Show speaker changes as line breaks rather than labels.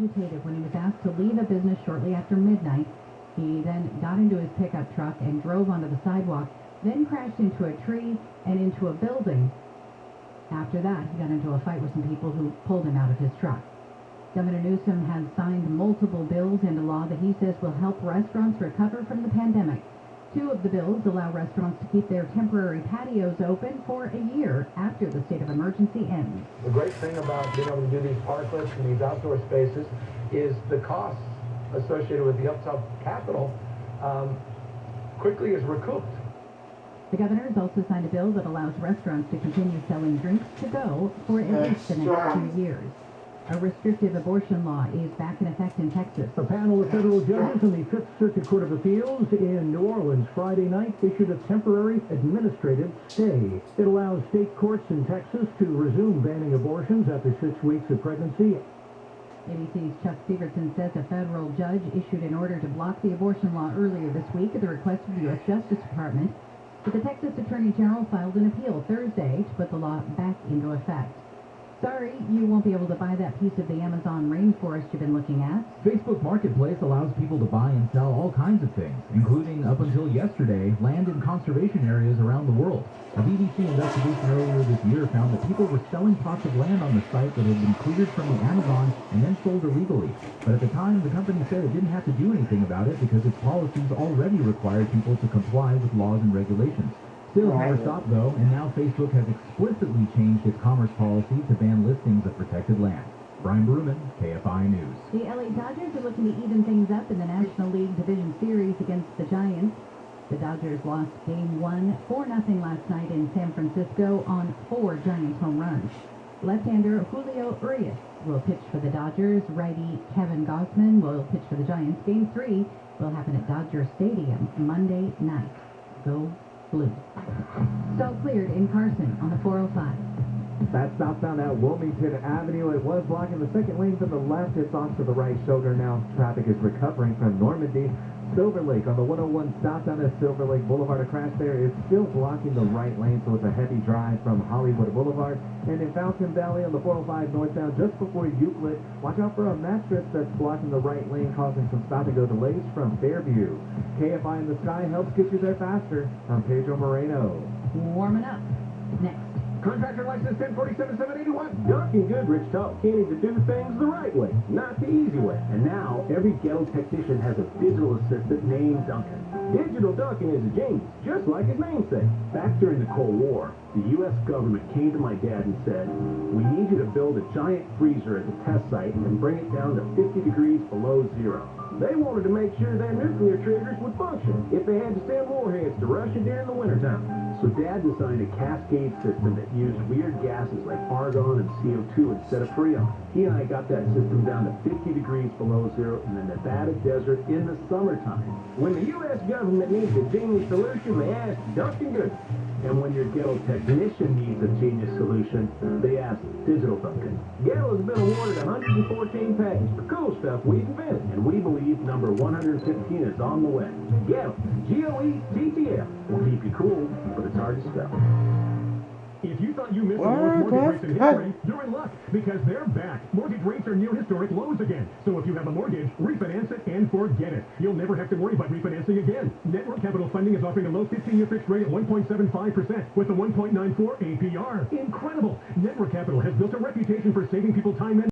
agitated when he was asked to leave a business shortly after midnight. He then got into his pickup truck and drove onto the sidewalk, then crashed into a tree and into a building. After that, he got into a fight with some people who pulled him out of his truck. Governor Newsom has signed multiple bills into law that he says will help restaurants recover from the pandemic. Two of the bills allow restaurants to keep their temporary patios open for a year after the state of emergency ends.
The great thing about being able to do these parklets and these outdoor spaces is the costs associated with the upside capital quickly is recouped.
The governor has also signed a bill that allows restaurants to continue selling drinks to go for at least the next 2 years. A restrictive abortion law is back in effect in Texas.
A panel of federal judges in the Fifth Circuit Court of Appeals in New Orleans Friday night issued a temporary administrative stay. It allows state courts in Texas to resume banning abortions after 6 weeks of pregnancy.
ABC's Chuck Stevenson says a federal judge issued an order to block the abortion law earlier this week at the request of the U.S. Justice Department. But the Texas Attorney General filed an appeal Thursday to put the law back into effect. Sorry, you won't be able to buy that piece of the Amazon rainforest you've been looking at.
Facebook Marketplace allows people to buy and sell all kinds of things, including, up until yesterday, land in conservation areas around the world. A BBC investigation earlier this year found that people were selling plots of land on the site that had been cleared from the Amazon and then sold illegally. But at the time, the company said it didn't have to do anything about it because its policies already required people to comply with laws and regulations. Still never stopped, though, and now Facebook has explicitly changed its commerce policy to ban listings of protected land. Brian Bruman, KFI News.
The LA Dodgers are looking to even things up in the National League Division Series against the Giants. The Dodgers lost Game 1 4-0 last night in San Francisco on 4 Giants home runs. Left-hander Julio Urias will pitch for the Dodgers. Righty Kevin Gausman will pitch for the Giants. Game 3 will happen at Dodger Stadium Monday night. Go Blue. Still cleared in Carson on the 405.
That's southbound at Wilmington Avenue. It was blocking the second lane to the left. It's off to the right shoulder now. Traffic is recovering from Normandy. Silver Lake on the 101 southbound at Silver Lake Boulevard. A crash there is still blocking the right lane, so it's a heavy drive from Hollywood Boulevard. And in Falcon Valley on the 405 northbound just before Euclid, watch out for a mattress that's blocking the right lane, causing some stop-and-go delays from Fairview. KFI in the Sky helps get you there faster. I'm Pedro Moreno.
Warming up. Next.
Contractor license 1047-781. Duncan Goodrich taught Kenny to do things the right way, not the easy way. And now, every ghetto technician has a digital assistant named Duncan. Digital Duncan is a genius, just like his namesake. Back during the Cold War, the U.S. government came to my dad and said, "We need you to build a giant freezer at the test site and bring it down to 50 degrees below zero." They wanted to make sure their nuclear triggers would function if they had to send warheads to Russia during the wintertime. So Dad designed a cascade system that used weird gases like argon and CO2 instead of Freon. He and I got that system down to 50 degrees below zero in the Nevada desert in the summertime. When the U.S. government needs a genius solution, they ask Duncan Goodrich. And when your ghetto technician needs a genius solution, they ask Digital Duncan. Ghetto has been awarded 114 patents for cool stuff we've invented, and we believe number 115 is on the way. Ghetto, G-O-E-T-T-L, will keep you cool, but it's hard to spell.
If you thought you missed the lowest mortgage rates in history, you're in luck, because they're back. Mortgage rates are near historic lows again. So if you have a mortgage, refinance it and forget it. You'll never have to worry about refinancing again. Network Capital Funding is offering a low 15-year fixed rate at 1.75% with a 1.94 APR. Incredible! Network Capital has built a reputation for saving people time and